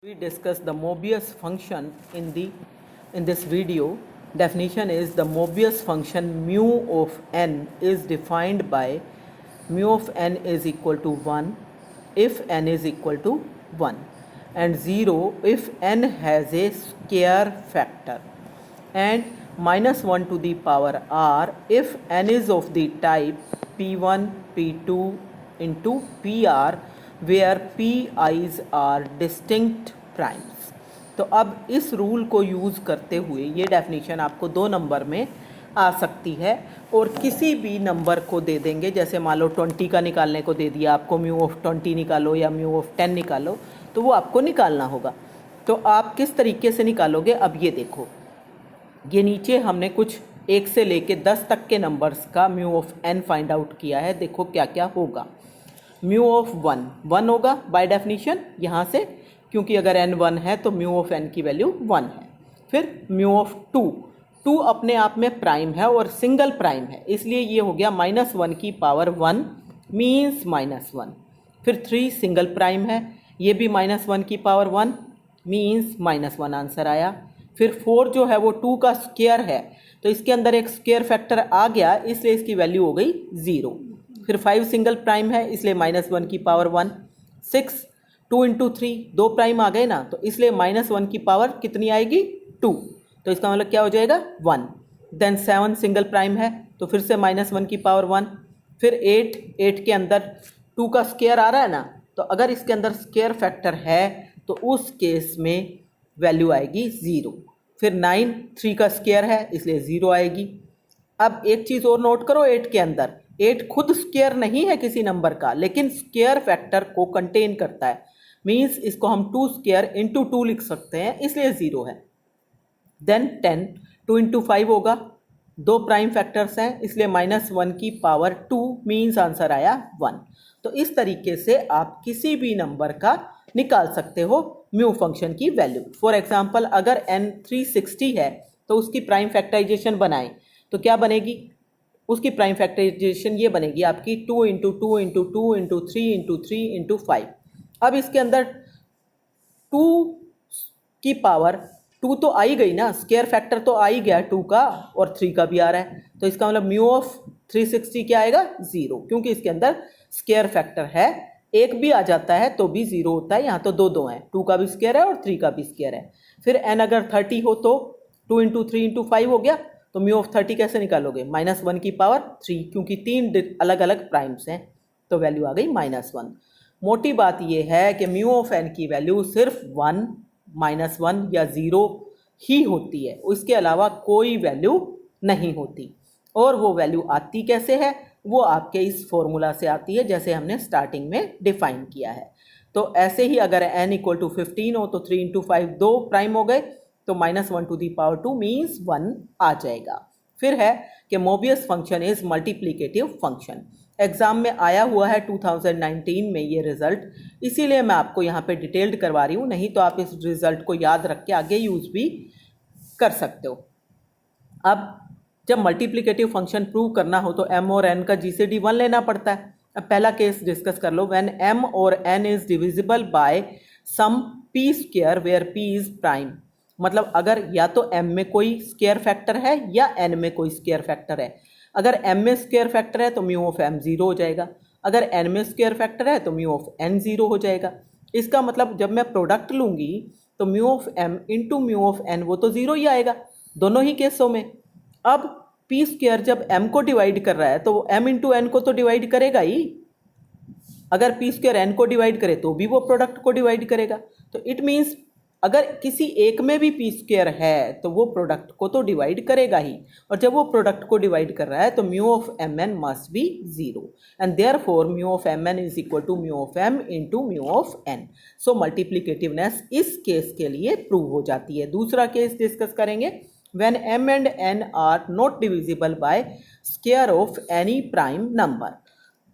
We discuss the Mobius function in this video. Definition is the Mobius function mu of n is defined by mu of n is equal to 1 if n is equal to 1 and 0 if n has a square factor and minus 1 to the power r if n is of the type p1 p2 into pr where pi's are distinct primes. तो अब इस rule को use करते हुए ये definition आपको 2 number में आ सकती है और किसी भी नंबर को दे देंगे। जैसे मान लो 20 का निकालने को दे दिया आपको, म्यू ऑफ 20 निकालो या म्यू ऑफ 10 निकालो, तो वो आपको निकालना होगा। तो आप किस तरीके से निकालोगे, अब ये देखो, ये नीचे हमने कुछ 1 से लेके 10 तक के नंबर्स का mu of n find out किया है। देखो क्या क्या होगा। म्यू ऑफ 1 होगा बाय डेफिनीशन यहाँ से, क्योंकि अगर n 1 है तो म्यू ऑफ n की वैल्यू 1 है। फिर म्यू ऑफ 2 अपने आप में प्राइम है और सिंगल प्राइम है, इसलिए ये हो गया -1 की पावर 1 मीन्स -1। फिर 3 सिंगल प्राइम है, ये भी -1 की पावर 1 मीन्स -1 आंसर आया। फिर 4 जो है वो 2 का स्क्वायर है, तो इसके अंदर एक स्क्वायर फैक्टर आ गया, इसलिए इसकी वैल्यू हो गई 0। फिर 5 सिंगल प्राइम है, इसलिए -1 की पावर 1। 6 2 इंटू 3 2 प्राइम आ गए ना, तो इसलिए -1 की पावर कितनी आएगी 2, तो इसका मतलब क्या हो जाएगा 1। देन 7 सिंगल प्राइम है, तो फिर से -1 की पावर 1। फिर 8 के अंदर 2 का स्क्वायर आ रहा है ना, तो अगर इसके अंदर स्क्वायर फैक्टर है तो उस केस में वैल्यू आएगी 0। फिर 9 3 का स्क्वायर है, इसलिए 0 आएगी। अब एक चीज़ और नोट करो, 8 के अंदर 8 खुद स्क्वायर नहीं है किसी नंबर का, लेकिन स्क्वायर फैक्टर को कंटेन करता है, मीन्स इसको हम 2 स्क्वायर इंटू 2 लिख सकते हैं, इसलिए 0 है। देन 10 2 इंटू 5 होगा, 2 प्राइम फैक्टर्स हैं, इसलिए -1 की पावर 2 मीन्स आंसर आया 1। तो इस तरीके से आप किसी भी नंबर का निकाल सकते हो म्यू फंक्शन की वैल्यू। फॉर एग्जाम्पल अगर n 360 है तो उसकी प्राइम फैक्टराइजेशन बनाएं तो क्या बनेगी, उसकी प्राइम फैक्टराइजेशन ये बनेगी आपकी 2 into 2 into 2 into 3 into 3 into 5। अब इसके अंदर 2 की पावर 2 तो आई गई ना, स्क्वायर फैक्टर तो आ ही गया 2 का और 3 का भी आ रहा है, तो इसका मतलब म्यू ऑफ 360 क्या आएगा 0, क्योंकि इसके अंदर स्क्वायर फैक्टर है। एक भी आ जाता है तो भी 0 होता है, यहाँ तो दो हैं, 2 का भी स्क्वायर है और 3 का भी स्क्वायर है। फिर n अगर 30 हो तो 2 इंटू 3 इंटू 5 हो गया, तो म्यू ऑफ 30 कैसे निकालोगे, -1 की पावर 3, क्योंकि 3 अलग अलग प्राइम्स हैं, तो वैल्यू आ गई -1। मोटी बात यह है कि म्यू ऑफ n की वैल्यू सिर्फ 1 -1 या 0 ही होती है, उसके अलावा कोई वैल्यू नहीं होती। और वो वैल्यू आती कैसे है, वो आपके इस फॉर्मूला से आती है जैसे हमने स्टार्टिंग में डिफाइन किया है। तो ऐसे ही अगर n इक्वल टू 15 हो तो 3 इंटू 5 2 प्राइम हो गए, तो -1 टू दी पावर 2 मीन्स 1 आ जाएगा। फिर है कि Mobius function is multiplicative function. Exam में आया हुआ है 2019 में ये रिजल्ट, इसीलिए मैं आपको यहाँ पे डिटेल्ड करवा रही हूँ, नहीं तो आप इस रिजल्ट को याद रख के आगे यूज़ भी कर सकते हो। अब जब मल्टीप्लिकेटिव फंक्शन प्रूव करना हो तो m और n का GCD 1 लेना पड़ता है। अब पहला केस डिस्कस कर लो, व्हेन m और n is divisible by some p square where p is prime. मतलब अगर या तो m में कोई स्क्वायर फैक्टर है या n में कोई स्क्वायर फैक्टर है। अगर m में स्क्वायर फैक्टर है तो म्यू ऑफ m 0 हो जाएगा, अगर n में स्क्वायर फैक्टर है तो म्यू ऑफ n 0 हो जाएगा। इसका मतलब जब मैं प्रोडक्ट लूँगी तो mu of m into mu of n वो तो 0 ही आएगा दोनों ही केसों में। अब p स्क्वायर जब m को डिवाइड कर रहा है तो m इंटू n को तो डिवाइड करेगा ही, अगर p स्क्वायर n को डिवाइड करे तो भी वो प्रोडक्ट को डिवाइड करेगा। तो इट मीन्स अगर किसी एक में भी p स्क्वायर है तो वो प्रोडक्ट को तो डिवाइड करेगा ही, और जब वो प्रोडक्ट को डिवाइड कर रहा है तो mu of mn must be 0 and therefore mu of mn is equal to mu of m into mu of n। So multiplicativeness इस केस के लिए प्रूव हो जाती है। दूसरा केस डिस्कस करेंगे, when m and n are not divisible by square of any prime number।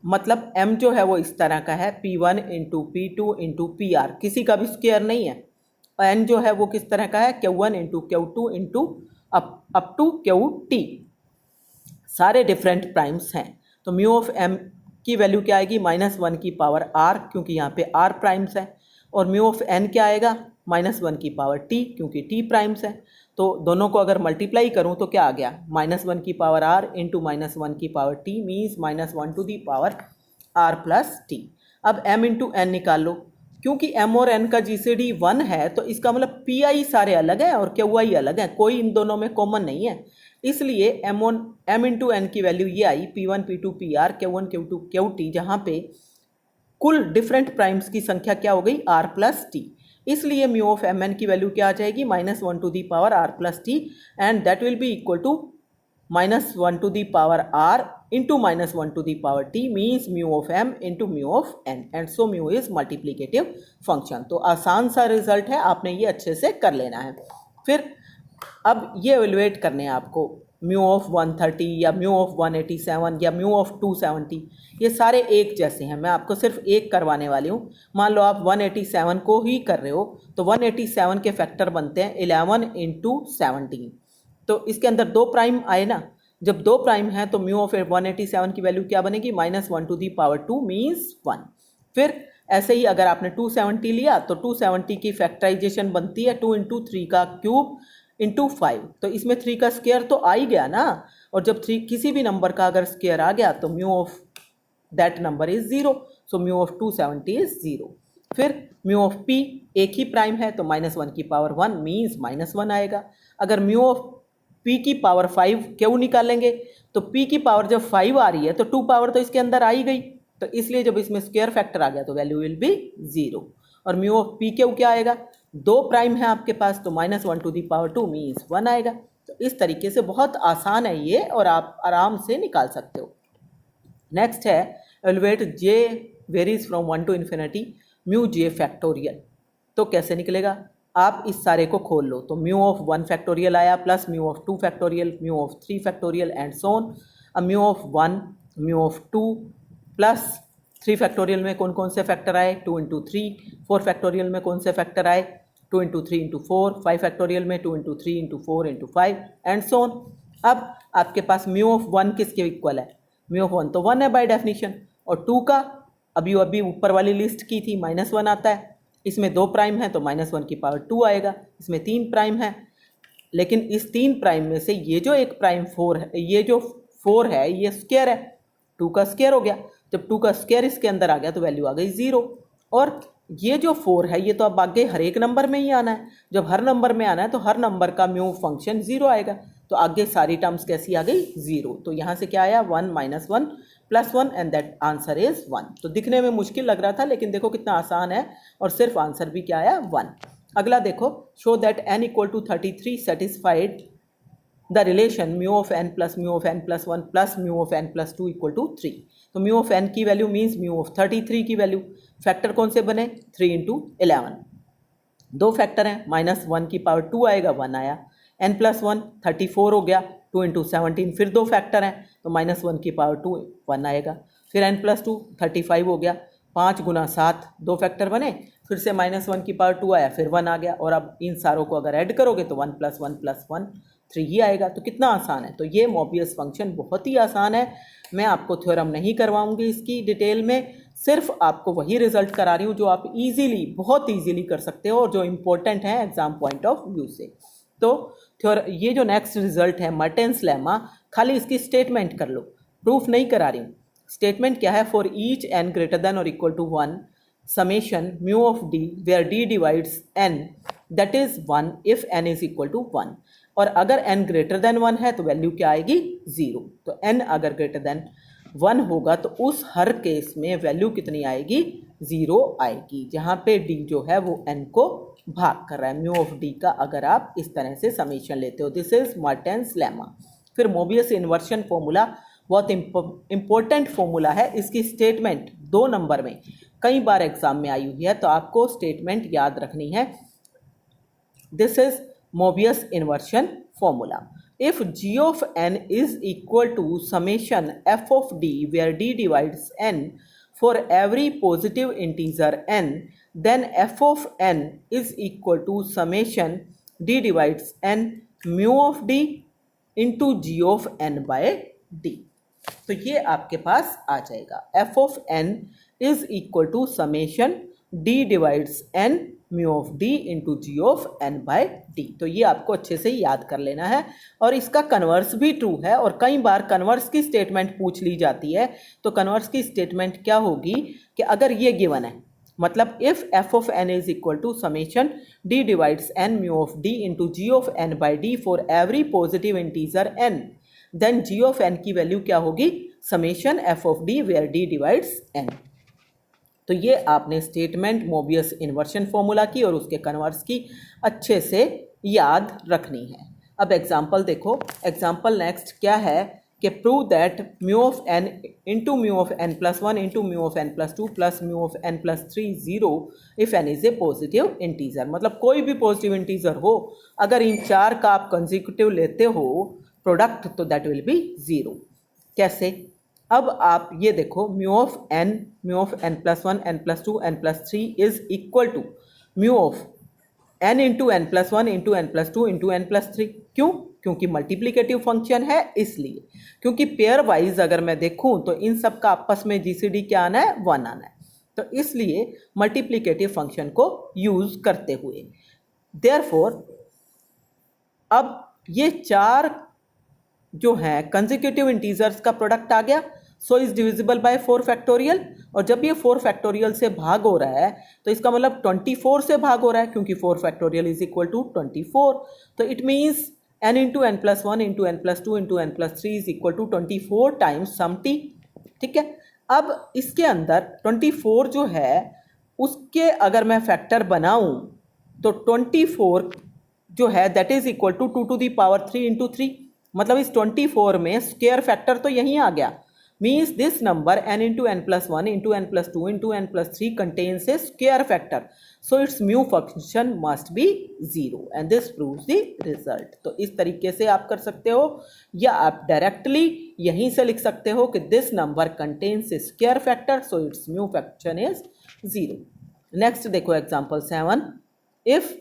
मतलब m जो है वो इस तरह का है, p1 into p2 into pr, किसी का भी स्क्वायर नहीं है। n जो है वो किस तरह का है, q1 into q2 into up to qt, सारे डिफरेंट प्राइम्स हैं। तो म्यू ऑफ m की वैल्यू क्या आएगी, -1 की पावर r, क्योंकि यहाँ पे r प्राइम्स है, और म्यू ऑफ n क्या आएगा -1 की पावर t, क्योंकि t प्राइम्स है तो दोनों को अगर मल्टीप्लाई करूं तो क्या आ गया, -1 की पावर r इंटू -1 की power t means -1 to the power r plus t। अब m इंटू एन निकाल लो, क्योंकि m और n का जीसीडी 1 है तो इसका मतलब pi सारे अलग हैं और qi अलग है, कोई इन दोनों में कॉमन नहीं है। इसलिए m इंटू एन की वैल्यू ये आई p1 p2 pr q1 q2 qt, जहाँ पे कुल डिफरेंट प्राइम्स की संख्या क्या हो गई, r प्लस टी। इसलिए म्यू ऑफ एम एन की वैल्यू क्या आ जाएगी, -1 to the power r plus t, and that will be equal to -1 to the power r into -1 to the power t means mu of m into mu of n, and so mu is multiplicative function. तो आसान सा result है, आपने ये अच्छे से कर लेना है। फिर अब ये एवेलुएट करने हैं आपको म्यू ऑफ 130 या म्यू ऑफ 187 या म्यू ऑफ 270, ये सारे एक जैसे हैं, मैं आपको सिर्फ एक करवाने वाली हूँ। मान लो आप 187 को ही कर रहे हो तो 187 के फैक्टर बनते हैं 11 इंटू 17, तो इसके अंदर दो प्राइम आए ना, जब दो प्राइम है तो म्यू ऑफ 187 की वैल्यू क्या बनेगी, -1 टू दी पावर 2 मीन्स 1। फिर ऐसे ही अगर आपने 270 लिया तो 270 की फैक्टराइजेशन बनती है 2 इंटू 3 का क्यूब इंटू 5, तो इसमें 3 का स्क्वायर तो आ ही गया ना, और जब 3 किसी भी नंबर का अगर स्क्वायर आ गया तो mu of that number is 0, so mu of 270 is 0। फिर म्यू ऑफ p एक ही प्राइम है तो -1 की पावर 1 मीन्स -1 आएगा। अगर म्यू ऑफ p की पावर 5 क्यों निकालेंगे, तो p की पावर जब 5 आ रही है तो 2 पावर तो इसके अंदर आ ही गई, तो इसलिए जब इसमें स्क्वायर फैक्टर आ गया तो वैल्यू विल बी 0। और म्यू ऑफ p क्यों क्या आएगा, दो प्राइम है आपके पास तो -1 टू दी पावर 2 मीन्स 1 आएगा। तो इस तरीके से बहुत आसान है ये और आप आराम से निकाल सकते हो। नेक्स्ट है evaluate j varies from 1 to infinity mu j factorial. तो कैसे निकलेगा, आप इस सारे को खोल लो, तो म्यू ऑफ 1 फैक्टोरियल आया plus mu of 2 factorial, mu of 3 factorial and so on. अब mu of 1 mu of 2 plus 3 factorial में कौन कौन से फैक्टर आए, 2 इंटू 3, 4 फैक्टोरियल में कौन से फैक्टर आए, 2 इंटू 3 इंटू 4, 5 फैक्टोरियल में 2 into 3 into 4 into 5 and so on. अब आपके पास म्यू ऑफ 1 किसके इक्वल है, म्यू ऑफ 1 तो 1 है बाय डेफिनेशन, और 2 का अभी ऊपर वाली लिस्ट की थी -1 आता है, इसमें 2 प्राइम है तो -1 की पावर 2 आएगा, इसमें 3 प्राइम है, लेकिन इस 3 प्राइम में से ये जो एक प्राइम 4 है, ये जो 4 है ये स्क्वायर है, 2 का स्क्वायर हो गया, जब 2 का स्क्वायर इसके अंदर आ गया तो वैल्यू आ गई 0। और ये जो 4 है ये तो अब आगे हर एक नंबर में ही आना है, जब हर नंबर में आना है तो हर नंबर का म्यू फंक्शन 0 आएगा, तो आगे सारी टर्म्स कैसी आ गई 0, तो यहाँ से क्या आया 1 -1 +1 एंड दैट आंसर इज 1। तो दिखने में मुश्किल लग रहा था लेकिन देखो कितना आसान है, और सिर्फ आंसर भी क्या आया 1। अगला देखो, show that n = 33 satisfied the relation mu of n plus mu of n plus 1 plus mu of n plus 2 = 3। तो म्यू ऑफ n की वैल्यू मीन्स म्यू ऑफ 33 की वैल्यू, फैक्टर कौन से बने 3 इंटू 11, दो फैक्टर हैं, -1 की पावर 2 आएगा 1 आया, n प्लस 1 34 हो गया, 2 इंटू 17 फिर दो फैक्टर हैं तो -1 की पावर 2 1 आएगा, फिर n प्लस 2 35 हो गया, 5 गुना 7 दो फैक्टर बने, फिर से -1 की पावर 2 आया, फिर 1 आ गया, और अब इन सारों को अगर ऐड करोगे तो 1 + 1 + 1 3 ही आएगा। तो कितना आसान है, तो ये मोबियस फंक्शन बहुत ही आसान है, मैं आपको थ्योरम नहीं करवाऊंगी इसकी डिटेल में, सिर्फ आपको वही रिजल्ट करा रही हूँ जो आप इजीली बहुत इजीली कर सकते हो और जो इम्पोर्टेंट है एग्जाम पॉइंट ऑफ व्यू से। तो ये जो नेक्स्ट रिजल्ट है मर्टेन्स लेमा, खाली इसकी स्टेटमेंट कर लो, प्रूफ नहीं करा रही हूँ। स्टेटमेंट क्या है, for each n greater than और equal to 1 summation mu of d where d divides n that is 1 if n is equal to 1, और अगर n ग्रेटर देन 1 है तो वैल्यू क्या आएगी 0। तो n अगर ग्रेटर देन 1 होगा तो उस हर केस में वैल्यू कितनी आएगी 0 आएगी, जहाँ पे d जो है वो n को भाग कर रहा है, म्यू ऑफ d का अगर आप इस तरह से समेशन लेते हो। This is Mertens lemma. फिर मोबियस इन्वर्शन फॉर्मूला बहुत इंपॉर्टेंट फॉर्मूला है, इसकी स्टेटमेंट 2 नंबर में कई बार एग्जाम में आई हुई है, तो आपको स्टेटमेंट याद रखनी है। This is Mobius inversion formula. If g of n is equal to summation f of d where d divides n for every positive integer n, then f of n is equal to summation d divides n mu of d into g of n by d। तो ये आपके पास आ जाएगा f of n is equal to summation d divides n mu of d into g of n by d. तो ये आपको अच्छे से याद कर लेना है। और इसका कन्वर्स भी ट्रू है, और कई बार कन्वर्स की स्टेटमेंट पूछ ली जाती है। तो कन्वर्स की स्टेटमेंट क्या होगी कि अगर ये गिवन है, मतलब if f of n is equal to summation d divides n mu of d into g of n by d for every positive integer n, then g of n की value क्या होगी, summation f of d where d divides n. तो ये आपने statement Mobius inversion formula की और उसके converse की अच्छे से याद रखनी है। अब एग्जाम्पल देखो, एग्जाम्पल नेक्स्ट क्या है कि prove that mu of n into mu of n plus one into mu of n plus two plus mu of n plus three zero if n is a positive integer. मतलब कोई भी positive integer हो, अगर इन चार का आप consecutive लेते हो प्रोडक्ट, तो दैट विल बी जीरो। कैसे? अब आप ये देखो, mu of n plus one n plus two n plus three is equal to mu of n into n plus one into n plus two into n plus three. क्यों? क्योंकि multiplicative function है इसलिए। क्योंकि pair wise अगर मैं देखूं तो इन सब का आपस में जीसीडी क्या आना है, वन आना है। तो इसलिए मल्टीप्लिकेटिव फंक्शन को यूज करते हुए देयरफॉर अब ये चार जो है कंसेक्यूटिव इंटीजर्स का प्रोडक्ट आ गया, so is divisible bye 4 factorial. और जब ये 4 फैक्टोरियल से भाग हो रहा है तो इसका मतलब 24 से भाग हो रहा है, क्योंकि 4 फैक्टोरियल इज इक्वल टू 24। तो it means n into n plus one into n plus two into n plus three is equal to 24 times some t। ठीक है, अब इसके अंदर 24 जो है उसके अगर मैं फैक्टर बनाऊं तो 24 जो है that is equal to 2 to the power 3 into 3। मतलब इस 24 में स्क्वायर फैक्टर तो यहीं आ गया। Means this number n into n plus one into n plus two into n plus three contains a square factor, so its mu function must be zero and this proves the result. तो इस तरीके से आप कर सकते हो, या आप डायरेक्टली यहीं से लिख सकते हो कि this number contains a square factor, so its mu function is zero. Next देखो एग्जाम्पल 7। इफ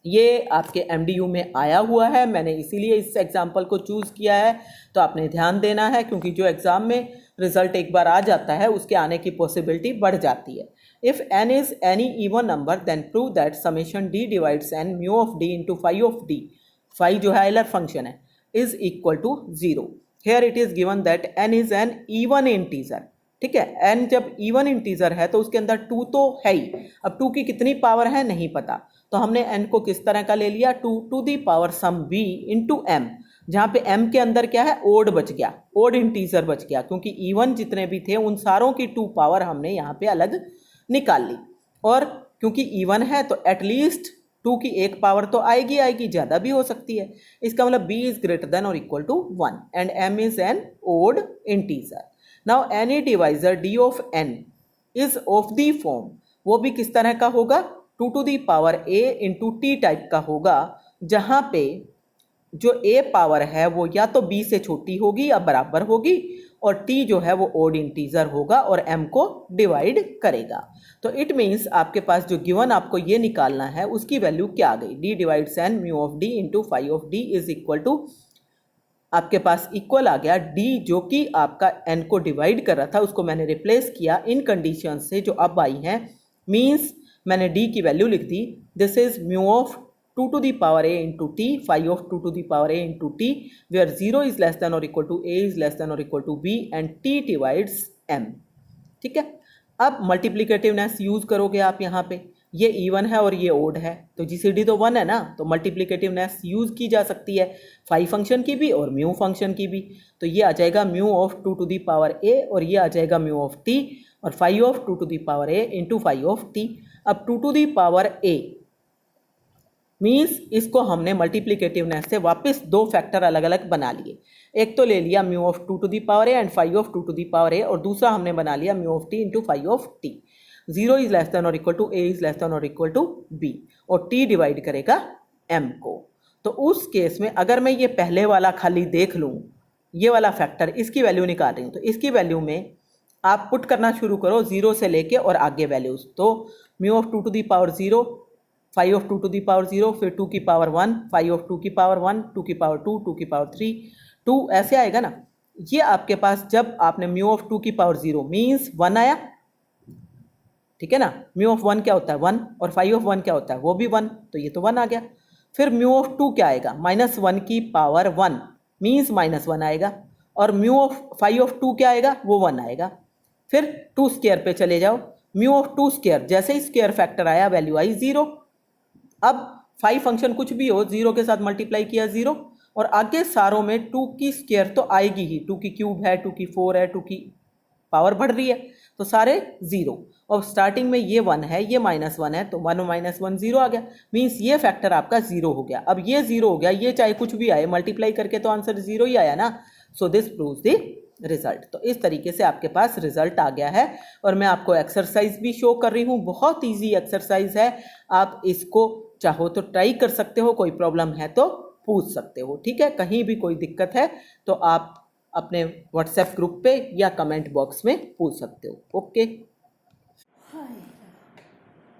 ये आपके MDU में आया हुआ है, मैंने इसीलिए इस एग्जाम्पल को चूज़ किया है, तो आपने ध्यान देना है, क्योंकि जो एग्ज़ाम में रिजल्ट एक बार आ जाता है उसके आने की पॉसिबिलिटी बढ़ जाती है। If n is any even number then prove that summation d divides n mu of d into phi of d, phi जो है आइलर फंक्शन है, is equal to zero. Here it is given that n is an even integer. ठीक है, n जब even integer है तो उसके अंदर 2 तो है ही। अब 2 की कितनी पावर है नहीं पता, तो हमने n को किस तरह का ले लिया, 2 to the power some b into m, जहाँ पे m के अंदर क्या है, ओड बच गया, ओड इंटीजर बच गया, क्योंकि इवन जितने भी थे उन सारों की 2 पावर हमने यहाँ पे अलग निकाल ली। और क्योंकि इवन है तो एटलीस्ट 2 की एक पावर तो आएगी आएगी, ज़्यादा भी हो सकती है। इसका मतलब b इज ग्रेटर देन और equal to 1 and m is an odd integer. Now any divisor d of n is of the form, वो भी किस तरह का होगा, 2 to the power a into t type का होगा, जहाँ पे जो a पावर है वो या तो b से छोटी होगी या बराबर होगी, और t जो है वो ओड इंटीजर होगा और m को डिवाइड करेगा। तो इट मीन्स आपके पास जो गिवन आपको ये निकालना है उसकी वैल्यू क्या आ गई, d divides n mu of d into phi of d is equal to, आपके पास इक्वल आ गया d जो कि आपका n को डिवाइड कर रहा था उसको मैंने रिप्लेस किया इन कंडीशन से जो अब आई हैं। मीन्स मैंने d की वैल्यू लिख दी, this is mu of 2 to the power a into t, phi of 2 to the power a into t, where 0 is less than और equal to a is less than और equal to b and t divides m। ठीक है, अब मल्टीप्लिकेटिवनेस use करोगे आप यहाँ पे, ये इवन है और ये ओड है, तो जीसीडी तो 1 है ना, तो मल्टीप्लिकेटिवनेस यूज की जा सकती है फाई फंक्शन की भी और म्यू फंक्शन की भी। तो ये आ जाएगा mu of 2 to the power a और ये आ जाएगा म्यू ऑफ t और phi of 2 to the power a into phi of t। अब 2 to the power a means इसको हमने मल्टीप्लिकेटिवनेस से वापस 2 फैक्टर अलग अलग बना लिए। एक तो ले लिया mu of 2 to the power a and phi of 2 to the power a, और दूसरा हमने बना लिया mu of t into phi of t। 0 is less than और equal to a is less than और इक्वल टू b, और t divide करेगा m को। तो उस केस में अगर मैं ये पहले वाला खाली देख लूँ, ये वाला फैक्टर, इसकी वैल्यू निकाल रही हूँ, तो इसकी वैल्यू में आप पुट करना शुरू करो 0 से लेके और आगे वैल्यूज। तो mu of 2 to the power 0, phi of 2 to the power 0, फिर 2 की पावर 1, फाई ऑफ 2 की पावर 1, 2 की पावर 2, 2 की पावर 3, 2 ऐसे आएगा ना। ये आपके पास जब आपने म्यू ऑफ 2 की पावर 0 मीन्स 1 आया, ठीक है ना। म्यू ऑफ 1 क्या होता है 1, और फाई ऑफ 1 क्या होता है वो भी 1, तो ये तो 1 आ गया। फिर म्यू ऑफ 2 क्या आएगा, -1 की पावर 1 मीन्स -1 आएगा, और म्यू ऑफ फाई ऑफ 2 क्या आएगा वो 1 आएगा। फिर 2 स्क्वायर पे चले जाओ, म्यू ऑफ 2 स्क्वायर, जैसे ही स्क्वायर फैक्टर आया वैल्यू आई 0। अब फाई फंक्शन कुछ भी हो 0 के साथ मल्टीप्लाई किया 0, और आगे सारों में 2 की स्क्वायर तो आएगी ही, 2 की क्यूब है, 2 की 4 है, 2 की पावर बढ़ रही है, तो सारे 0। और स्टार्टिंग में ये 1 है, ये -1 है, तो 1 -1 0 आ गया, मीन्स ये फैक्टर आपका 0 हो गया। अब ये 0 हो गया, ये चाहे कुछ भी आए मल्टीप्लाई करके तो आंसर 0 ही आया ना। So this proves the result. तो इस तरीके से आपके पास रिजल्ट आ गया है, और मैं आपको एक्सरसाइज भी शो कर रही हूँ, बहुत ईजी एक्सरसाइज है, आप इसको चाहो तो ट्राई कर सकते हो, कोई प्रॉब्लम है तो पूछ सकते हो, ठीक है। कहीं भी कोई दिक्कत है तो आप अपने व्हाट्सएप ग्रुप पे या कमेंट बॉक्स में पूछ सकते हो। ओके।